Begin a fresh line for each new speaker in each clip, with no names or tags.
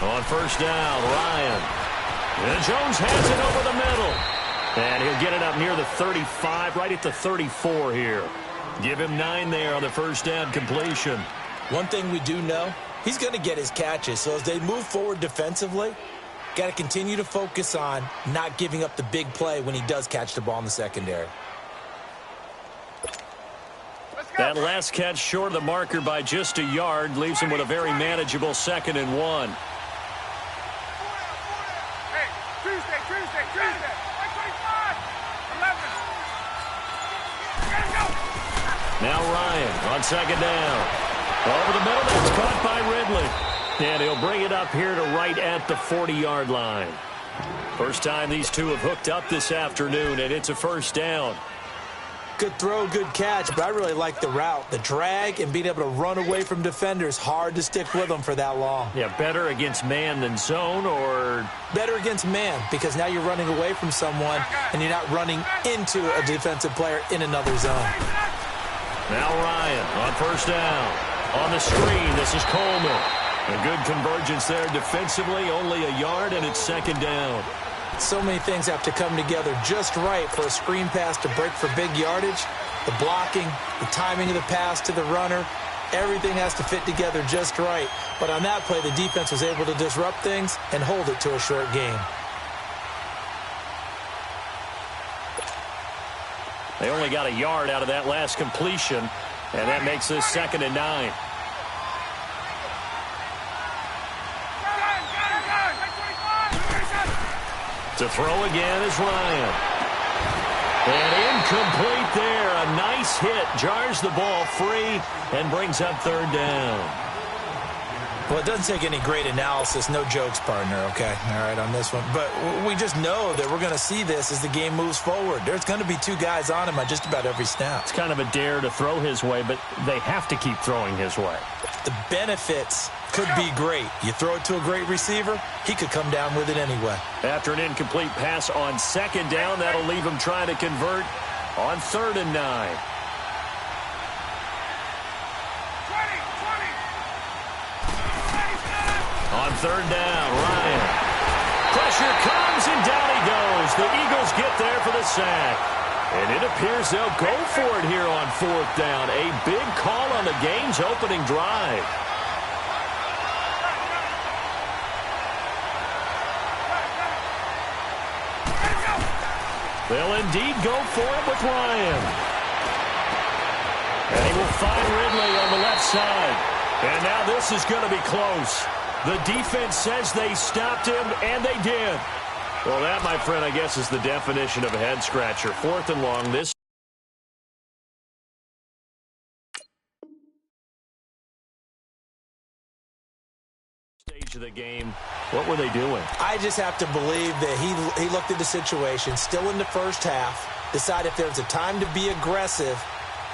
On first down, Ryan. And Jones has it over the middle. And he'll get it up near the 35, right at the 34 here. Give him 9 there on the first down completion.
One thing we do know, he's going to get his catches. So as they move forward defensively, got to continue to focus on not giving up the big play when he does catch the ball in the secondary.
That last catch short of the marker by just a yard leaves him with a very manageable 2nd and 1. Now Ryan on 2nd down. Over the middle, that's caught by Ridley. And he'll bring it up here to right at the 40-yard line. First time these two have hooked up this afternoon, and it's a first down.
Good throw, good catch, but I really like the route. The drag and being able to run away from defenders, hard to stick with them for that long.
Yeah, better against man than zone, or?
Better against man, because now you're running away from someone and you're not running into a defensive player in another zone.
Now Ryan on first down. On the screen, this is Coleman. A good convergence there defensively, only a yard, and it's 2nd down.
So many things have to come together just right for a screen pass to break for big yardage. The blocking, the timing of the pass to the runner, everything has to fit together just right. But on that play, the defense was able to disrupt things and hold it to a short gain.
They only got a yard out of that last completion, and that makes this 2nd and 9. To throw again is Ryan. And incomplete there. A nice hit. Jars the ball free and brings up 3rd down.
Well, it doesn't take any great analysis. No jokes, partner, okay? All right, on this one. But we just know that we're going to see this as the game moves forward. There's going to be 2 guys on him on just about every snap.
It's kind of a dare to throw his way, but they have to keep throwing his way.
The benefits could be great. You throw it to a great receiver, he could come down with it anyway.
After an incomplete pass on 2nd down, that'll leave him trying to convert on 3rd and 9. On 3rd down, Ryan. Pressure comes, and down he goes. The Eagles get there for the sack. And it appears they'll go for it here on 4th down. A big call on the game's opening drive. They'll indeed go for it with Ryan. And he will find Ridley on the left side. And now this is going to be close. The defense says they stopped him, and they did. Well, that, my friend, I guess is the definition of a head-scratcher. 4th and long, this stage of the game. What were they doing?
I just have to believe that he looked at the situation, still in the first half, decided if there was a time to be aggressive,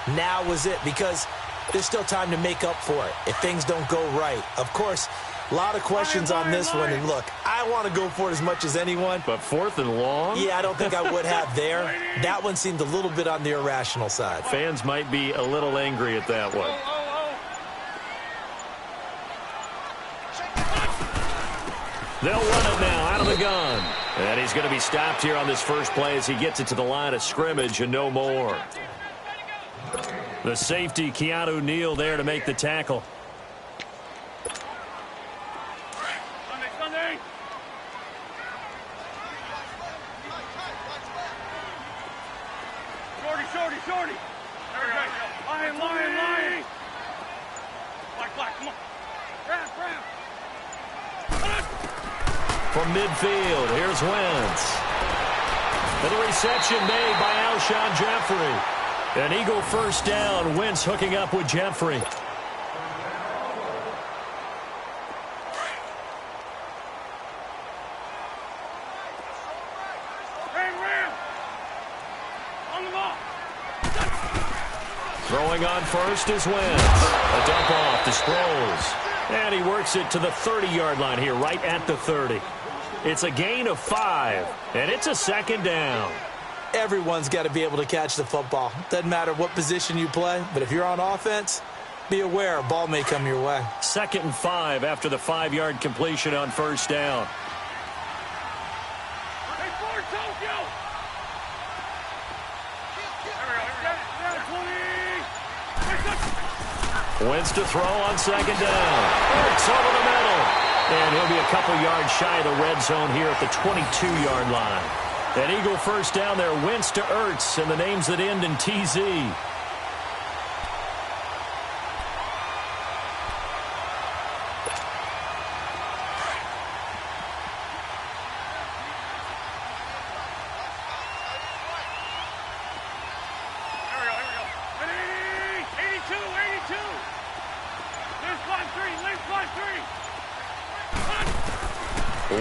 now was it, because there's still time to make up for it if things don't go right. Of course, a lot of questions on this one, and look, I want to go for it as much as anyone.
But 4th and long?
Yeah, I don't think I would have there. That one seemed a little bit on the irrational side.
Fans might be a little angry at that one. They'll run it now out of the gun. And he's going to be stopped here on this first play as he gets it to the line of scrimmage and no more. The safety, Keanu Neal, there to make the tackle.
Shorty. There we go. Lion. Black, come on. Brown.
From midfield, here's Wentz. And the reception made by Alshon Jeffrey. An Eagle first down. Wentz hooking up with Jeffrey. Throwing on first is Wentz. A dump off to Sproles. And he works it to the 30-yard line here, right at the 30. It's a gain of 5, and it's a 2nd down.
Everyone's got to be able to catch the football. Doesn't matter what position you play, but if you're on offense, be aware, a ball may come your way.
2nd and 5 after the 5-yard completion on 1st down.
Hey, forward, Tokyo!
Wentz to throw on 2nd down. It's over the middle. And he'll be a couple yards shy of the red zone here at the 22-yard line. An Eagle 1st down there, Wentz to Ertz, and the names that end in TZ.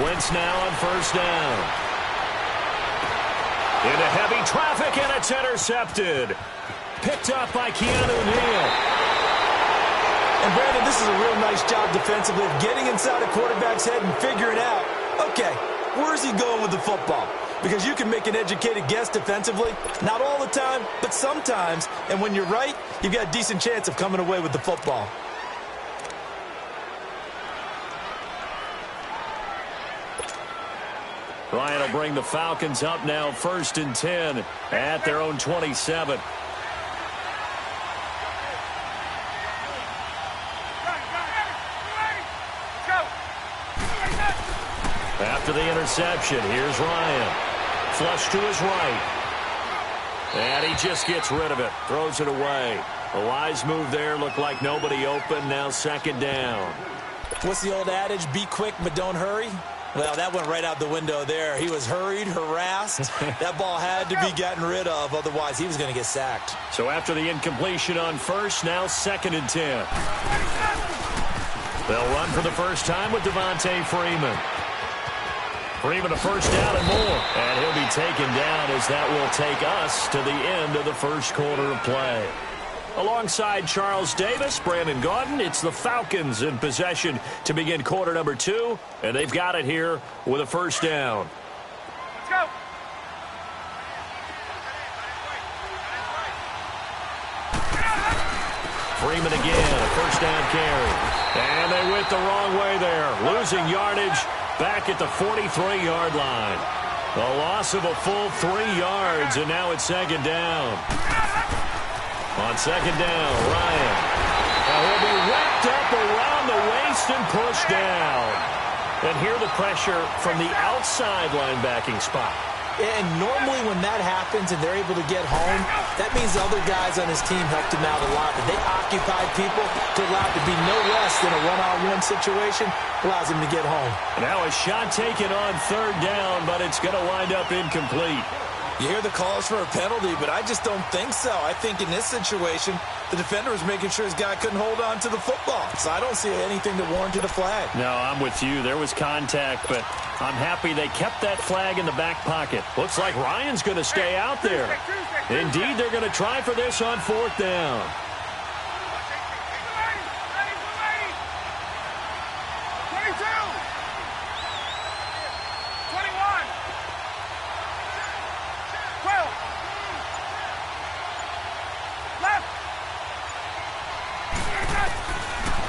Wentz now on 1st down. Into heavy traffic, and it's intercepted. Picked up by Keanu Neal.
And Brandon, this is a real nice job defensively of getting inside a quarterback's head and figuring out, okay, where's he going with the football? Because you can make an educated guess defensively. Not all the time, but sometimes. And when you're right, you've got a decent chance of coming away with the football.
Ryan will bring the Falcons up now 1st and 10 at their own 27. After the interception, here's Ryan. Flush to his right. And he just gets rid of it. Throws it away. A wise move there. Looked like nobody open. Now 2nd down.
What's the old adage? Be quick, but don't hurry. Well, that went right out the window there. He was hurried, harassed. That ball had to be gotten rid of. Otherwise, he was going to get sacked.
So after the incompletion on 1st, now 2nd and 10. They'll run for the first time with Devontae Freeman. Freeman a 1st down and more. And he'll be taken down as that will take us to the end of the 1st quarter of play. Alongside Charles Davis, Brandon Gaudin, it's the Falcons in possession to begin quarter number 2. And they've got it here with a 1st down.
Let's go.
Freeman again, a 1st down carry. And they went the wrong way there. Losing yardage back at the 43-yard line. A loss of a full 3 yards, and now it's 2nd down. On 2nd down, Ryan. Now he'll be wrapped up around the waist and pushed down. And here the pressure from the outside linebacking spot.
And normally when that happens and they're able to get home, that means the other guys on his team helped him out a lot. But they occupied people to allow it to be no less than a one-on-one situation, allows him to get home.
Now a shot taken on 3rd down, but it's going to wind up incomplete.
You hear the calls for a penalty, but I just don't think so. I think in this situation, the defender was making sure his guy couldn't hold on to the football. So I don't see anything that warranted a flag.
No, I'm with you. There was contact, but I'm happy they kept that flag in the back pocket. Looks like Ryan's going to stay out there. Indeed, they're going to try for this on 4th down.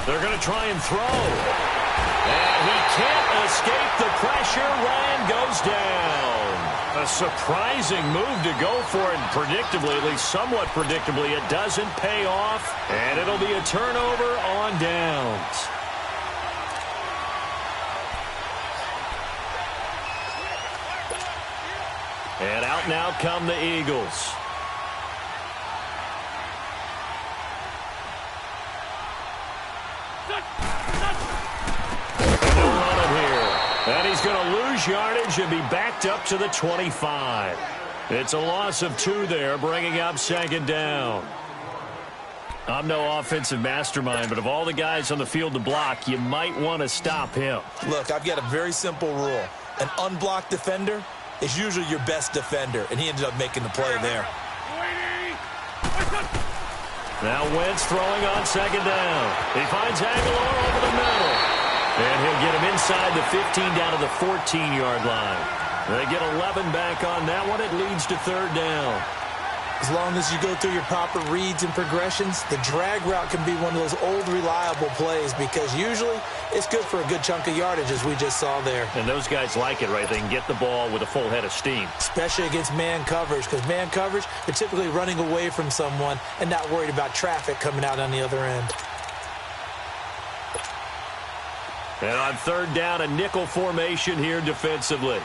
They're going to try and throw. And he can't escape the pressure. Ryan goes down. A surprising move to go for it predictably, at least somewhat predictably. It doesn't pay off, and it'll be a turnover on downs. And out now come the Eagles. And he's going to lose yardage and be backed up to the 25. It's a loss of 2 there, bringing up 2nd down. I'm no offensive mastermind, but of all the guys on the field to block, you might want to stop him.
Look, I've got a very simple rule. An unblocked defender is usually your best defender, and he ended up making the play there.
Now Wentz throwing on 2nd down. He finds Aguilar over the middle. And he'll get him inside the 15 down to the 14-yard line. They get 11 back on that one. It leads to 3rd down.
As long as you go through your proper reads and progressions, the drag route can be one of those old reliable plays because usually it's good for a good chunk of yardage, as we just saw there.
And those guys like it, right? They can get the ball with a full head of steam.
Especially against man coverage, because man coverage, they're typically running away from someone and not worried about traffic coming out on the other end.
And on third down, a nickel formation here defensively.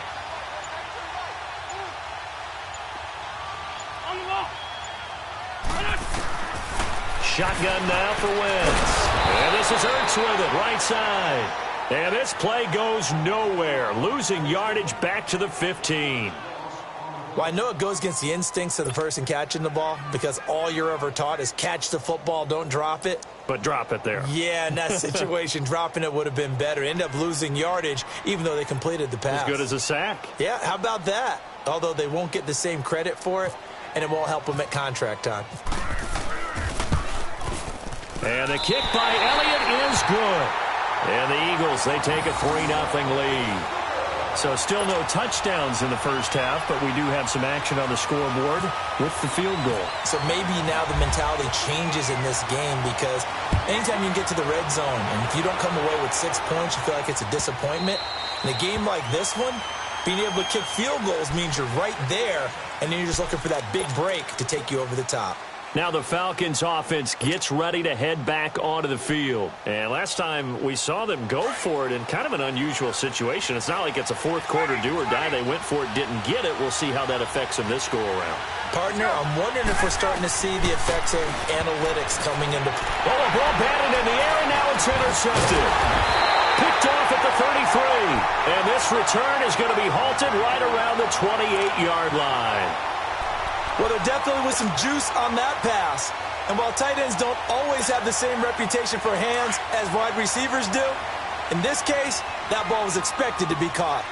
Shotgun now for Wentz. And this is Ertz with it, right side. And this play goes nowhere, losing yardage back to the 15.
Well, I know it goes against the instincts of the person catching the ball because all you're ever taught is catch the football, don't drop it.
But drop it there.
Yeah, in that situation, dropping it would have been better. End up losing yardage, even though they completed the pass.
As good as a sack.
Yeah, how about that? Although they won't get the same credit for it, and it won't help them at contract time.
And the kick by Elliott is good. And the Eagles, they take a 3-0 lead. So still no touchdowns in the first half, but we do have some action on the scoreboard with the field goal.
So maybe now the mentality changes in this game because anytime you get to the red zone, and if you don't come away with 6 points, you feel like it's a disappointment. In a game like this one, being able to kick field goals means you're right there, and then you're just looking for that big break to take you over the top.
Now the Falcons offense gets ready to head back onto the field. And last time we saw them go for it in kind of an unusual situation. It's not like it's a fourth quarter do or die. They went for it, didn't get it. We'll see how that affects them this go around.
Partner, I'm wondering if we're starting to see the effects of analytics coming into play.
Oh, a ball batted in the air, and now it's intercepted. Picked off at the 33. And this return is going to be halted right around the 28-yard line.
Well, there definitely was some juice on that pass. And while tight ends don't always have the same reputation for hands as wide receivers do, in this case, that ball was expected to be caught.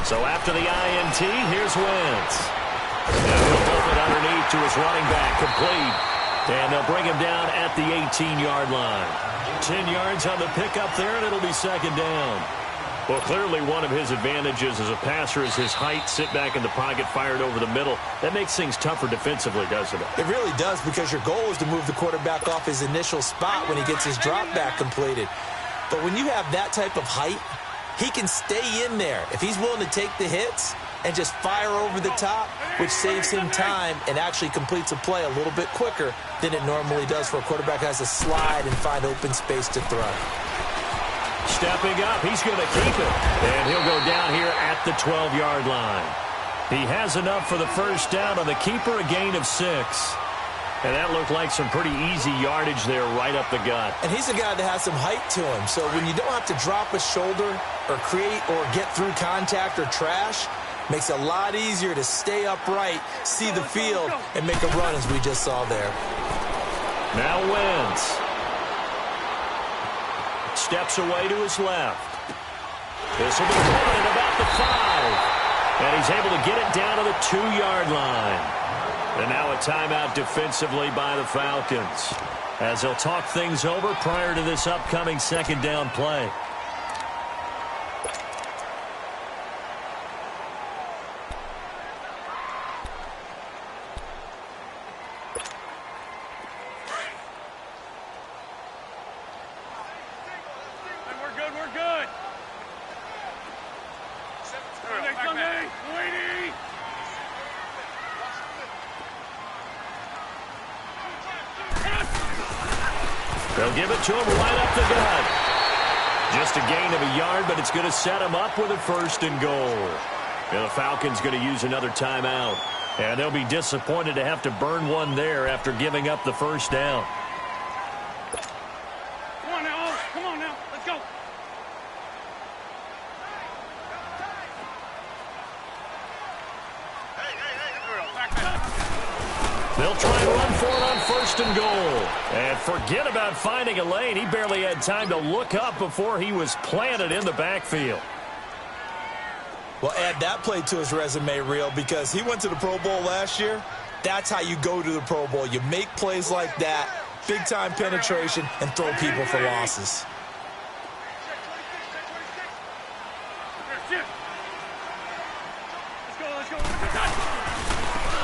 So after the INT, here's Wentz. And he'll dump it underneath to his running back, complete. And they'll bring him down at the 18-yard line. 10 yards on the pickup there, and it'll be second down. Well, clearly one of his advantages as a passer is his height, sit back in the pocket, fired over the middle. That makes things tougher defensively, doesn't it?
It really does, because your goal is to move the quarterback off his initial spot when he gets his drop back completed. But when you have that type of height, he can stay in there. If he's willing to take the hits and just fire over the top, which saves him time and actually completes a play a little bit quicker than it normally does for a quarterback who has to slide and find open space to throw.
Stepping up, he's going to keep it. And he'll go down here at the 12-yard line. He has enough for the first down on the keeper, a gain of 6. And that looked like some pretty easy yardage there right up the gut.
And he's a guy that has some height to him. So when you don't have to drop a shoulder or create or get through contact or trash, makes it a lot easier to stay upright, see the field, and make a run as we just saw there.
Now Wentz. Steps away to his left. This will be caught at about the 5. And he's able to get it down to the 2-yard line. And now a timeout defensively by the Falcons, as they'll talk things over prior to this upcoming second down play.
We're good. Sunday, lady.
They'll give it to him right up the gut. Just a gain of a yard, but it's going to set him up with a 1st and goal. And the Falcons going to use another timeout. And they'll be disappointed to have to burn one there after giving up the first down.
Come on now, come on now, let's go.
They'll try and run for it on 1st and goal. And forget about finding a lane. He barely had time to look up before he was planted in the backfield.
Well, add that play to his resume reel, because he went to the Pro Bowl last year. That's how you go to the Pro Bowl. You make plays like that, big-time penetration, and throw people for losses.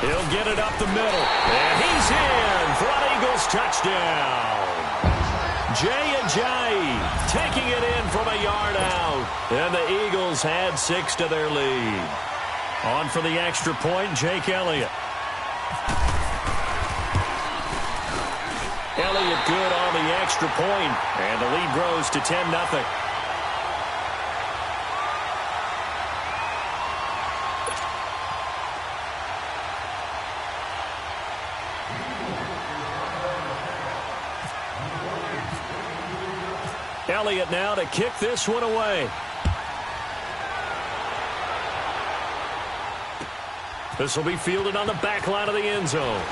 He'll get it up the middle. And he's in for an Eagles touchdown. Jay Ajayi taking it in from a yard out. And the Eagles had 6 to their lead. On for the extra point, Jake Elliott. Elliott good on the extra point, and the lead grows to 10-0. Elliott now to kick this one away. This will be fielded on the back line of the end zone.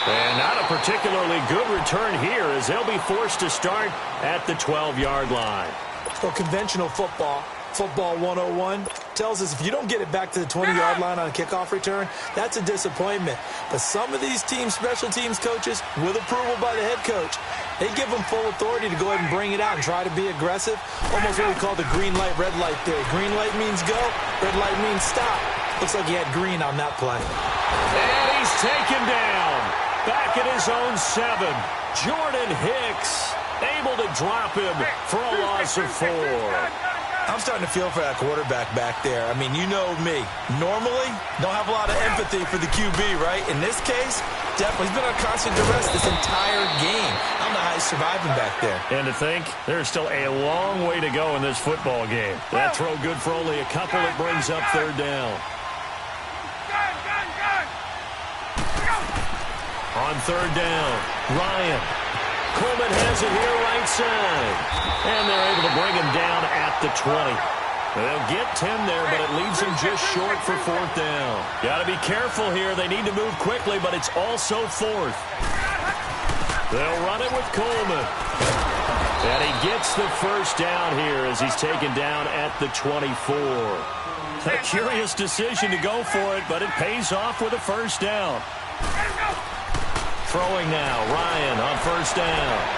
And not a particularly good return here as they'll be forced to start at the 12-yard line.
Well, conventional football 101, tells us if you don't get it back to the 20-yard line on a kickoff return, that's a disappointment. But some of these teams, special teams coaches, with approval by the head coach, they give them full authority to go ahead and bring it out and try to be aggressive. Almost what we call the green light, red light theory. Green light means go, red light means stop. Looks like he had green on that play.
And he's taken down. Back at his own 7. Jordan Hicks able to drop him for a loss of 4.
I'm starting to feel for that quarterback back there. I mean, you know me. Normally, don't have a lot of empathy for the QB, right? In this case, definitely he's been on constant duress this entire game. I don't know how he's surviving back there.
And to think, there's still a long way to go in this football game. That throw good for only a couple. It brings up 3rd down. On 3rd down, Ryan. Coleman has it here right side. And they're able to bring him down at the 20. They'll get 10 there, but it leaves him just short for 4th down. Got to be careful here. They need to move quickly, but it's also 4th. They'll run it with Coleman. And he gets the 1st down here as he's taken down at the 24. A curious decision to go for it, but it pays off with a 1st down. Throwing now, Ryan on 1st down.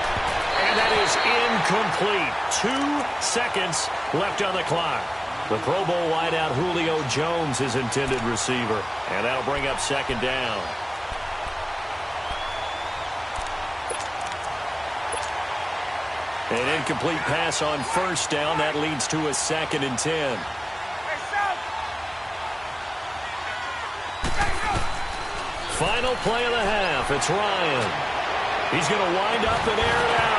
And that is incomplete. 2 seconds left on the clock. The Pro Bowl wideout Julio Jones is intended receiver. And that'll bring up 2nd down. An incomplete pass on 1st down. That leads to a 2nd and 10. Final play of the half. It's Ryan. He's going to wind up and air it out.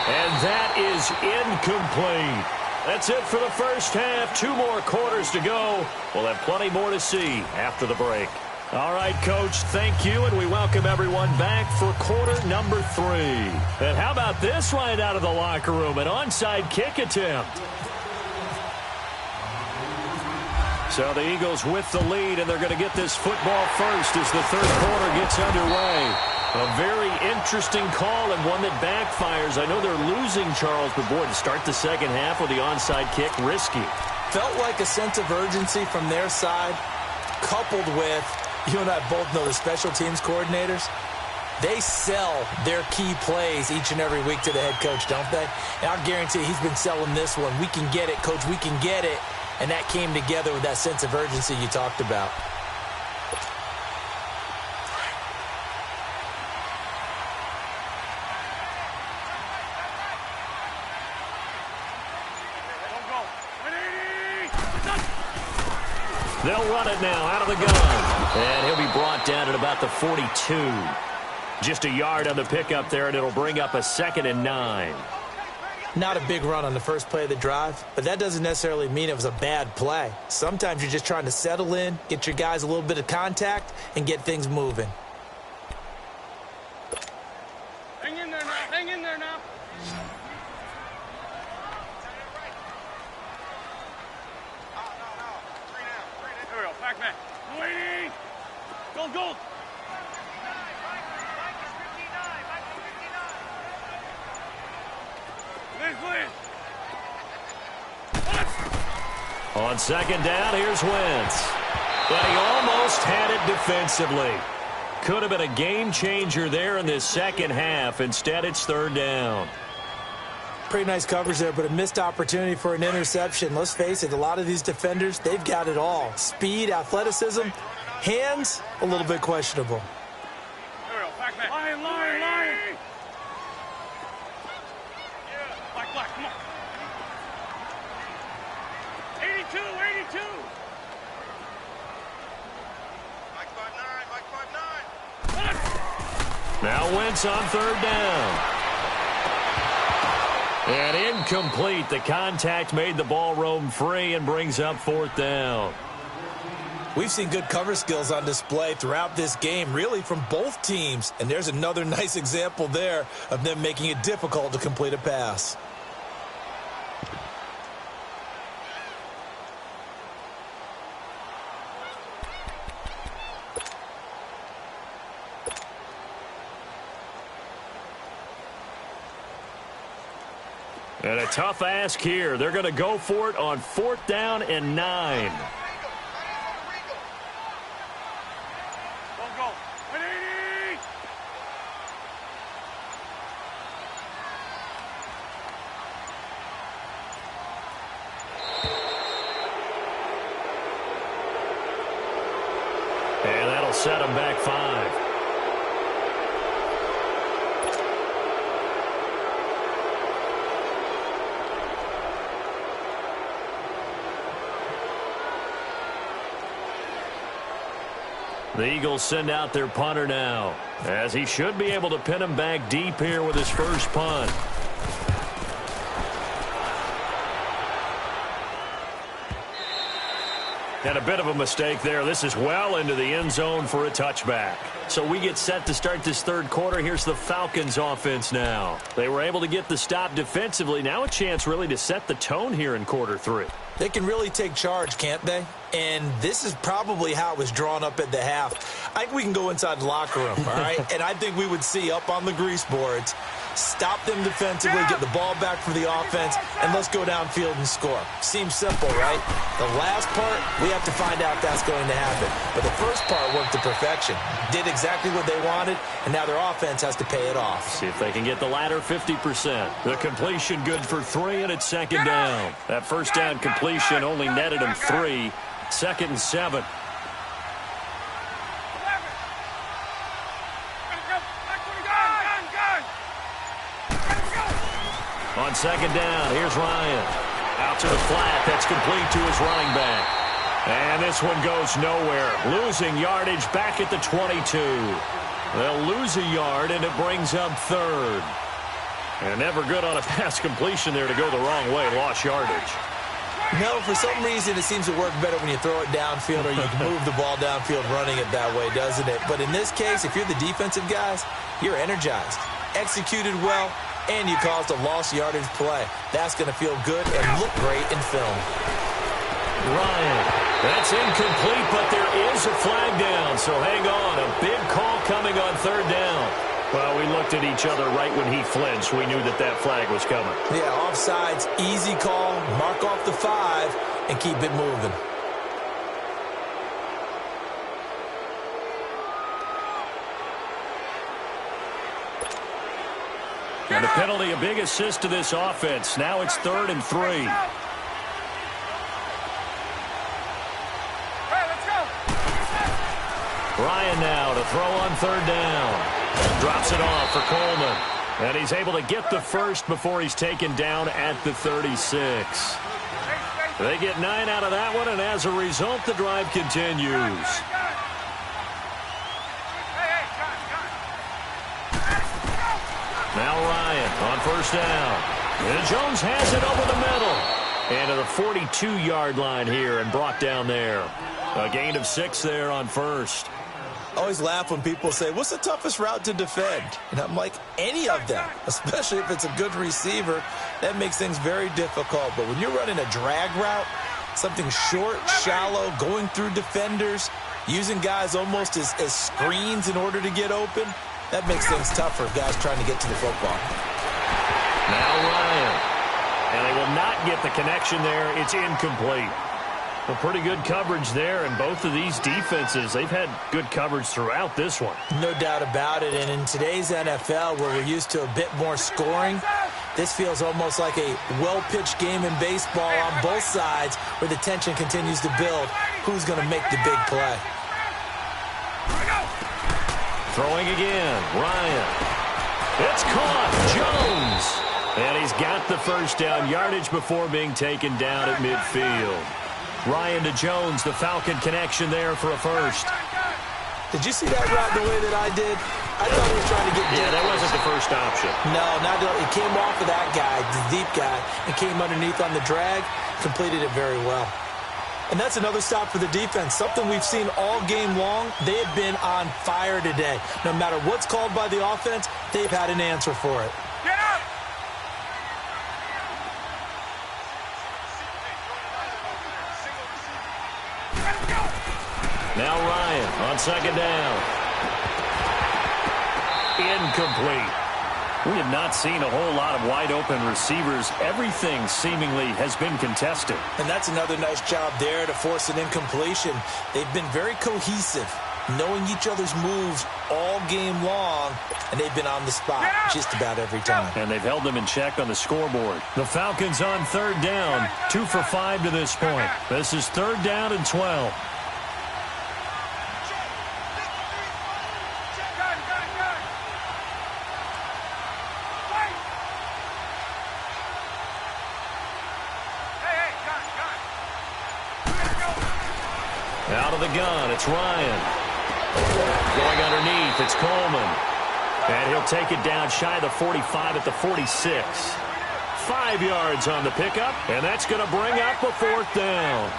And that is incomplete. That's it for the first half. 2 more quarters to go. We'll have plenty more to see after the break. All right, Coach, thank you, and we welcome everyone back for quarter number 3. And how about this right out of the locker room? An onside kick attempt. So the Eagles with the lead, and they're going to get this football first as the 3rd quarter gets underway. A very interesting call and one that backfires. I know they're losing, Charles, but boy, to start the 2nd half with the onside kick, risky.
Felt like a sense of urgency from their side, coupled with, you and I both know the special teams coordinators. They sell their key plays each and every week to the head coach, don't they? And I guarantee he's been selling this one. We can get it, Coach, we can get it. And that came together with that sense of urgency you talked about.
They'll run it now out of the gun. And he'll be brought down at about the 42. Just a yard on the pickup there, and it'll bring up a 2nd and 9.
Not a big run on the first play of the drive, but that doesn't necessarily mean it was a bad play. Sometimes you're just trying to settle in, get your guys a little bit of contact, and get things moving.
Hang in there now. Hang in there now. There we go. Back man. Waiting. Go, go.
On 2nd down, here's Wentz. But he almost had it defensively. Could have been a game changer there in this 2nd half. Instead, it's 3rd down.
Pretty nice coverage there, but a missed opportunity for an interception. Let's face it, a lot of these defenders, they've got it all. Speed, athleticism, hands, a little bit questionable.
Lion. Black, come on. 82. Black 5'9".
Now Wentz on third down. And incomplete. The contact made the ball roam free and brings up fourth down.
We've seen good cover skills on display throughout this game, really from both teams. And there's another nice example there of them making it difficult to complete a pass.
And a tough ask here. They're going to go for it on fourth down and 9.
Go. 180.
And that'll set them back 5. The Eagles send out their punter now, as he should be able to pin him back deep here with his first punt. And a bit of a mistake there. This is well into the end zone for a touchback. So we get set to start this third quarter. Here's the Falcons offense now. They were able to get the stop defensively. Now a chance really to set the tone here in quarter 3.
They can really take charge, can't they? And this is probably how it was drawn up at the half. I think we can go inside the locker room, all right? And I think we would see up on the grease boards, stop them defensively, get the ball back for the offense, and let's go downfield and score. Seems simple, right? The last part, we have to find out if that's going to happen. But the first part worked to perfection. Did exactly what they wanted, and now their offense has to pay it off.
See if they can get the latter 50%. The completion good for 3, and it's second down. That first down completion only netted him 3. Second and 7. On second down, here's Ryan. Out to the flat. That's complete to his running back. And this one goes nowhere. Losing yardage back at the 22. They'll lose a yard, and it brings up third. And never good on a pass completion there to go the wrong way. Lost yardage.
No, for some reason it seems to work better when you throw it downfield or you can move the ball downfield running it that way, doesn't it? But in this case, if you're the defensive guys, you're energized, executed well, and you caused a lost yardage play. That's going to feel good and look great in film.
Ryan, that's incomplete, but there is a flag down, so hang on. A big call coming on third down. Well, we looked at each other right when he flinched. We knew that that flag was coming.
Yeah, offsides, easy call, mark off the 5, and keep it moving.
And the penalty, a big assist to this offense. Now it's 3rd and 3. Ryan now to throw on third down. Drops it off for Coleman. And he's able to get the first before he's taken down at the 36. They get 9 out of that one, and as a result, the drive continues. Now Ryan on first down. And Jones has it over the middle. And to the 42-yard line here and brought down there. A gain of 6 there on first.
I always laugh when people say, what's the toughest route to defend? And I'm like, any of them, especially if it's a good receiver. That makes things very difficult. But when you're running a drag route, something short, shallow, going through defenders, using guys almost as screens in order to get open, that makes things tough for guys trying to get to the football.
Now Ryan. And they will not get the connection there. It's incomplete. Well, pretty good coverage there, and both of these defenses, they've had good coverage throughout this one.
No doubt about it, and in today's NFL, where we're used to a bit more scoring, This feels almost like a well-pitched game in baseball on both sides where the tension continues to build. Who's going to make the big play?
Throwing again, Ryan. It's caught, Jones. And he's got the first down, yardage before being taken down at midfield. Ryan to Jones, the Falcon connection there for a first.
Did you see that route the way that I did? I thought he was trying to get deep.
Yeah, that wasn't the first option.
No, not at all. It came off of that guy, the deep guy, and came underneath on the drag, completed it very well. And that's another stop for the defense, something we've seen all game long. They have been on fire today. No matter what's called by the offense, they've had an answer for it.
Get up!
Now Ryan on second down. Incomplete. We have not seen a whole lot of wide-open receivers. Everything seemingly has been contested.
And that's another nice job there to force an incompletion. They've been very cohesive, knowing each other's moves all game long, and they've been on the spot just about every time.
And they've held them in check on the scoreboard. The Falcons on third down, 2 for 5 to this point. This is third down and 12. Out of the gun, it's Ryan. Going underneath, it's Coleman. And he'll take it down shy of the 45 at the 46. 5 yards on the pickup, and that's going to bring up a fourth down.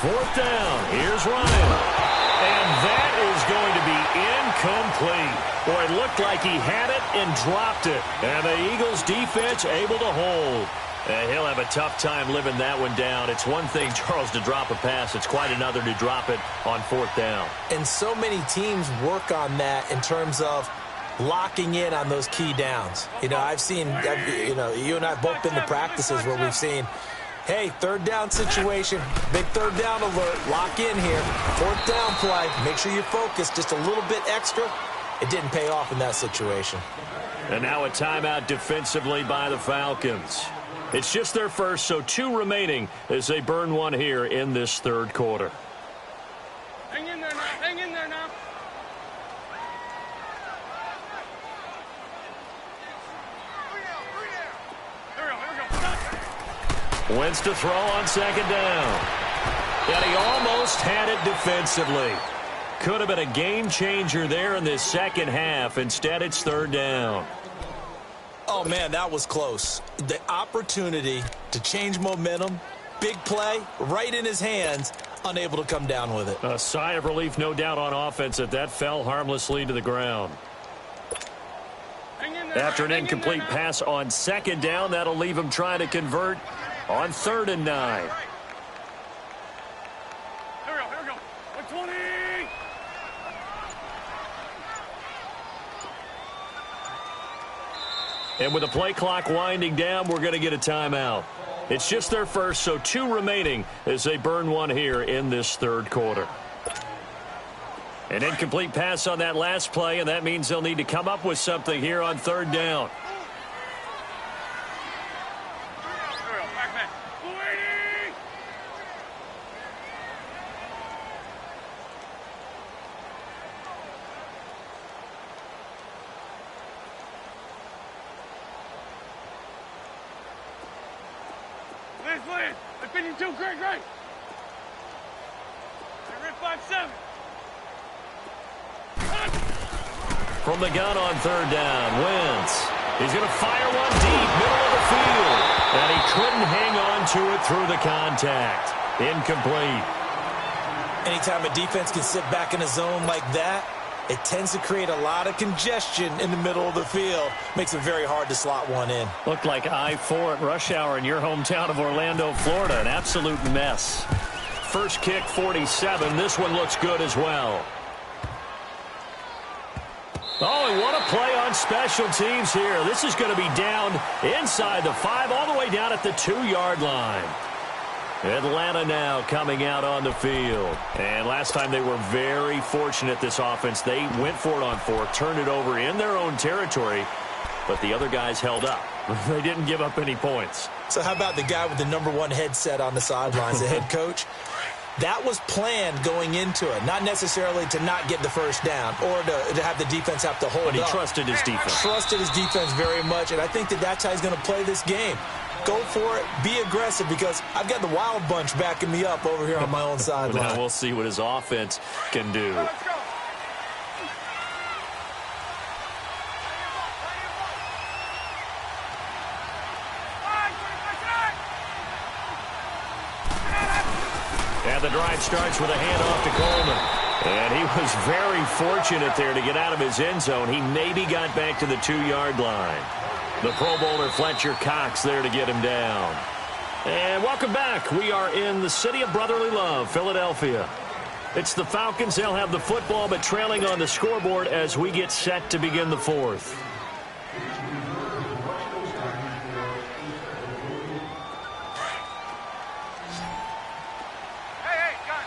Fourth down, here's Ryan. And that is going to be incomplete. Boy, it looked like he had it and dropped it. And the Eagles defense able to hold. He'll have a tough time living that one down. It's one thing, Charles, to drop a pass. It's quite another to drop it on fourth down.
And so many teams work on that in terms of locking in on those key downs. You know, I've seen, you and I have both been to practices where we've seen, hey, third down situation, big third down alert, lock in here. Fourth down play, make sure you're focused just a little bit extra. It didn't pay off in that situation.
And now a timeout defensively by the Falcons. It's just their first, so 2 remaining as they burn one here in this third quarter.
Hang in there now. Hang in there now. Here we go.
Wentz to throw on second down. And he almost had it defensively. Could have been a game changer there in this second half. Instead, it's third down.
Oh, man, that was close. The opportunity to change momentum, big play, right in his hands, unable to come down with it.
A sigh of relief, no doubt, on offense that fell harmlessly to the ground. After an incomplete pass on second down, that'll leave him trying to convert on 3rd and 9.
Here we go. 120.
And with the play clock winding down, we're going to get a timeout. It's just their first, so 2 remaining as they burn one here in this third quarter. An incomplete pass on that last play, and that means they'll need to come up with something here on third down.
Liz, I think you 2. Great. Red 5-7.
From the gun on third down, Wentz. He's going to fire one deep, middle of the field. And he couldn't hang on to it through the contact. Incomplete.
Anytime a defense can sit back in a zone like that, it tends to create a lot of congestion in the middle of the field. Makes it very hard to slot one in.
Looked like I-4 at rush hour in your hometown of Orlando, Florida. An absolute mess. First kick, 47. This one looks good as well. Oh, and what a play on special teams here. This is going to be down inside the 5, all the way down at the 2-yard line. Atlanta now coming out on the field. And last time they were very fortunate, this offense. They went for it on fourth, turned it over in their own territory, but the other guys held up. They didn't give up any points.
So how about the guy with the #1 headset on the sidelines, the head coach? That was planned going into it, not necessarily to not get the first down or to have the defense have to hold up.
But he trusted his defense.
Trusted his defense very much, and I think that's how he's going to play this game. Go for it. Be aggressive, because I've got the wild bunch backing me up over here on my own sideline.
Now we'll see what his offense can do.
Let's go.
And the drive starts with a handoff to Coleman. And he was very fortunate there to get out of his end zone. He maybe got back to the 2-yard line. The Pro Bowler Fletcher Cox there to get him down. And welcome back. We are in the city of brotherly love, Philadelphia. It's the Falcons. They'll have the football, but trailing on the scoreboard as we get set to begin the fourth.
Hey, gun.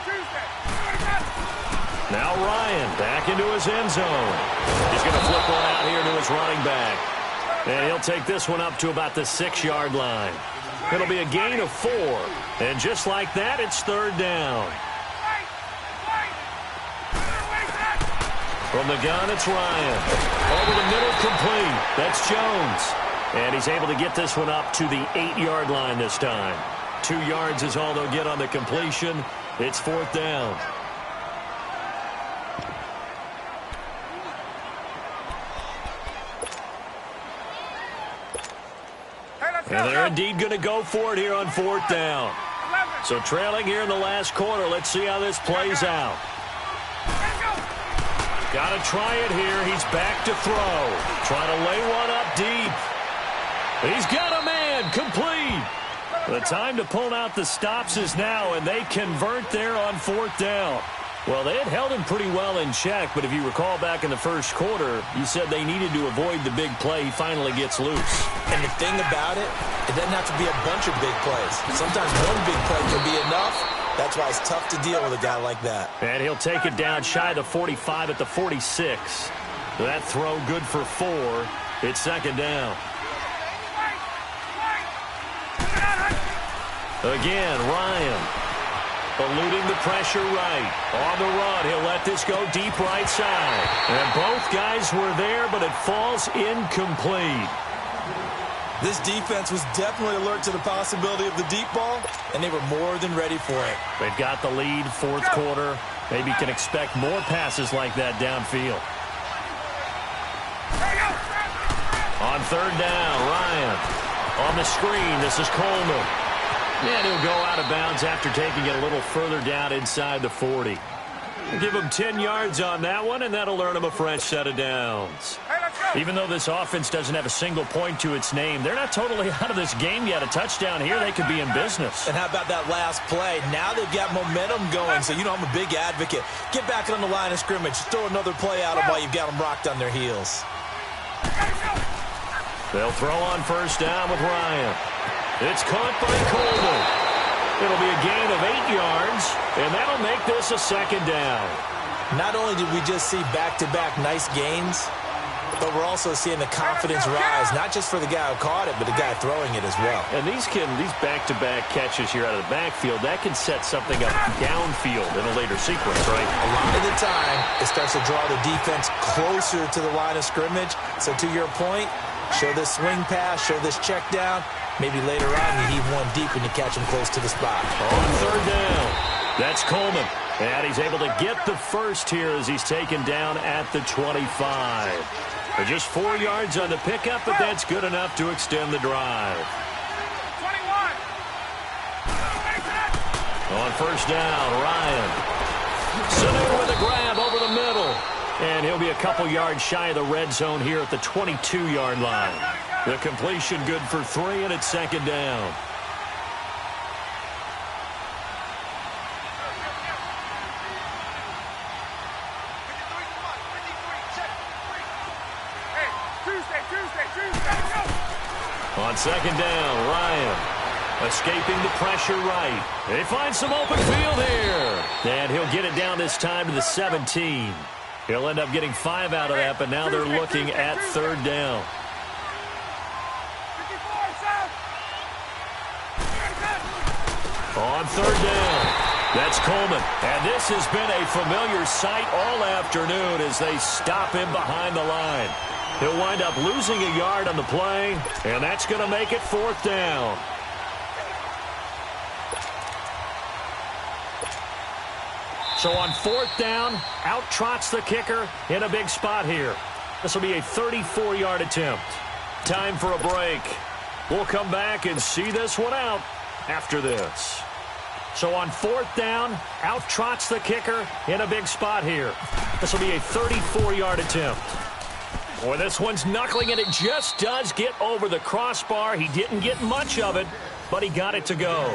Tuesday.
Now Ryan back into his end zone. He's going to flip one out here to his running back. And he'll take this one up to about the 6-yard line. It'll be a gain of 4. And just like that, it's third down. From the gun, it's Ryan. Over the middle, complete. That's Jones. And he's able to get this one up to the 8-yard line this time. 2 yards is all they'll get on the completion. It's fourth down. And they're indeed going to go for it here on fourth down. So trailing here in the last quarter. Let's see how this plays out. Got to try it here. He's back to throw. Trying to lay one up deep. He's got a man. Complete. The time to pull out the stops is now, and they convert there on fourth down. Well, they had held him pretty well in check, but if you recall back in the first quarter, you said they needed to avoid the big play. He finally gets loose.
And the thing about it, it doesn't have to be a bunch of big plays. Sometimes one big play can be enough. That's why it's tough to deal with a guy like that.
And he'll take it down shy of the 45 at the 46. That throw good for 4. It's second down. Again, Ryan eluding the pressure right. On the run, he'll let this go deep right side. And both guys were there, but it falls incomplete.
This defense was definitely alert to the possibility of the deep ball, and they were more than ready for it.
They've got the lead, fourth quarter. Maybe can expect more passes like that downfield. On third down, Ryan. On the screen, this is Coleman. And he'll go out of bounds after taking it a little further down inside the 40. Give him 10 yards on that one, and that'll earn him a fresh set of downs. Even though this offense doesn't have a single point to its name, they're not totally out of this game yet. A touchdown here, they could be in business.
And how about that last play? Now they've got momentum going, so you know I'm a big advocate. Get back on the line of scrimmage. Throw another play at them while you've got them rocked on their heels.
They'll throw on first down with Ryan. It's caught by Coleman. It'll be a gain of 8 yards, and that'll make this a second down.
Not only did we just see back-to-back nice gains, but we're also seeing the confidence rise, not just for the guy who caught it, but the guy throwing it as well.
And these back-to-back catches here out of the backfield, that can set something up downfield in a later sequence, right?
A lot of the time, it starts to draw the defense closer to the line of scrimmage. So to your point, show this swing pass, show this check down. Maybe later on you heave one deep when you catch him close to the spot.
On third down, that's Coleman. And he's able to get the first here as he's taken down at the 25. For just 4 yards on the pickup, but that's good enough to extend the drive.
21.
On first down, Ryan. Sanu with a grab over the middle. And he'll be a couple yards shy of the red zone here at the 22-yard line. The completion good for 3, and it's second down.
Hey,
On second down, Ryan escaping the pressure right. They find some open field here. And he'll get it down this time to the 17. He'll end up getting 5 out of that, but now they're looking at third down. On third down, that's Coleman. And this has been a familiar sight all afternoon as they stop him behind the line. He'll wind up losing a yard on the play, and that's going to make it fourth down. So on fourth down, out trots the kicker in a big spot here. This will be a 34-yard attempt. Time for a break. We'll come back and see this one out after this. So on fourth down, out trots the kicker in a big spot here. This will be a 34-yard attempt. Boy, this one's knuckling, and it just does get over the crossbar. He didn't get much of it, but he got it to go.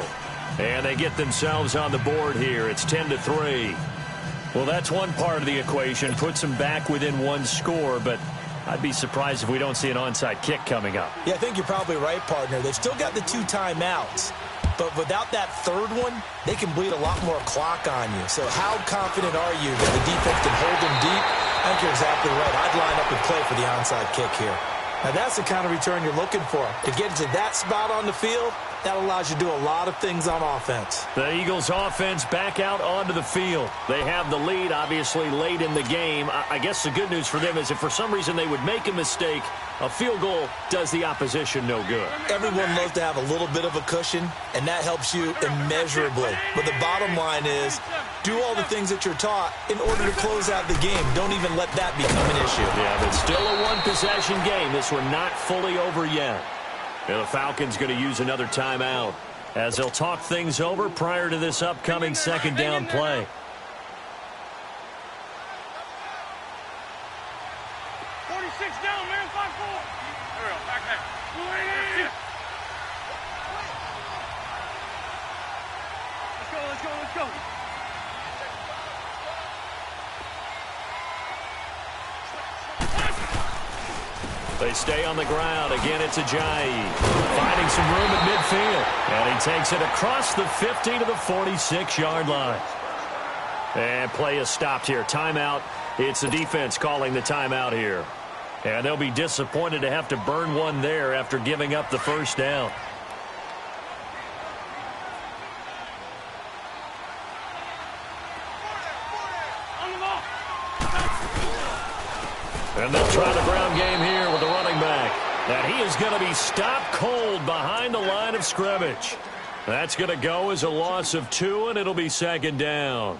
And they get themselves on the board here. It's 10-3. Well, that's one part of the equation. Puts them back within one score, but I'd be surprised if we don't see an onside kick coming up.
Yeah, I think you're probably right, partner. They've still got the 2 timeouts. But without that third one, they can bleed a lot more clock on you. So how confident are you that the defense can hold them deep? I think you're exactly right. I'd line up and play for the onside kick here. Now, that's the kind of return you're looking for. To get to that spot on the field, that allows you to do a lot of things on offense.
The Eagles' offense back out onto the field. They have the lead, obviously, late in the game. I guess the good news for them is if for some reason they would make a mistake, a field goal does the opposition no good.
Everyone loves to have a little bit of a cushion, and that helps you immeasurably. But the bottom line is, do all the things that you're taught in order to close out the game. Don't even let that become an issue.
Yeah, but still a one-possession game. This one not fully over yet. And the Falcons going to use another timeout as they'll talk things over prior to this upcoming second down play.
Down, man, 5-4. Back there. Let's go.
They stay on the ground. Again, it's Ajayi finding some room at midfield. And he takes it across the 50 to the 46-yard line. And play is stopped here. Timeout. It's the defense calling the timeout here. And they'll be disappointed to have to burn one there after giving up the first down. And they'll try the ground game here with the running back. And he is going to be stopped cold behind the line of scrimmage. That's going to go as a loss of 2, and it'll be second down.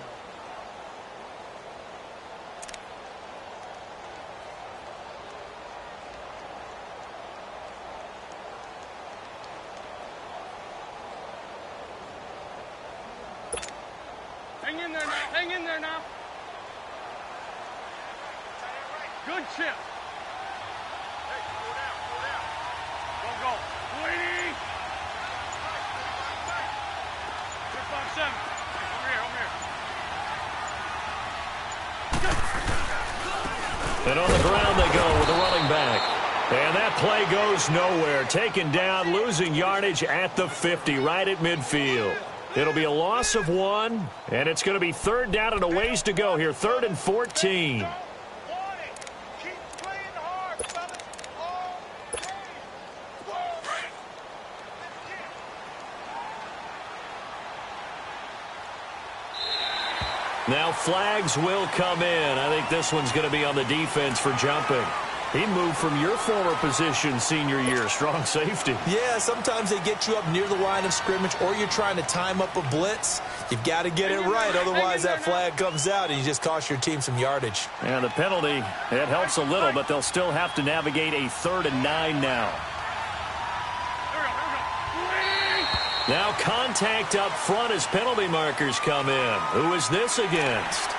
Hang in there now. Good chip. Hey, go down. Go. Waiting. 6-5-7. Over here.
And on the ground they go with the running back. And that play goes nowhere. Taken down, losing yardage at the 50, right at midfield. It'll be a loss of 1, and it's going to be third down and a ways to go here. 3rd and 14. Now flags will come in. I think this one's going to be on the defense for jumping. He moved from your former position senior year, strong safety.
Yeah, sometimes they get you up near the line of scrimmage, or you're trying to time up a blitz. You've got to get it right, otherwise that flag comes out and you just cost your team some yardage.
And the penalty, it helps a little, but they'll still have to navigate a 3rd and 9 now. Now contact up front as penalty markers come in. Who is this against?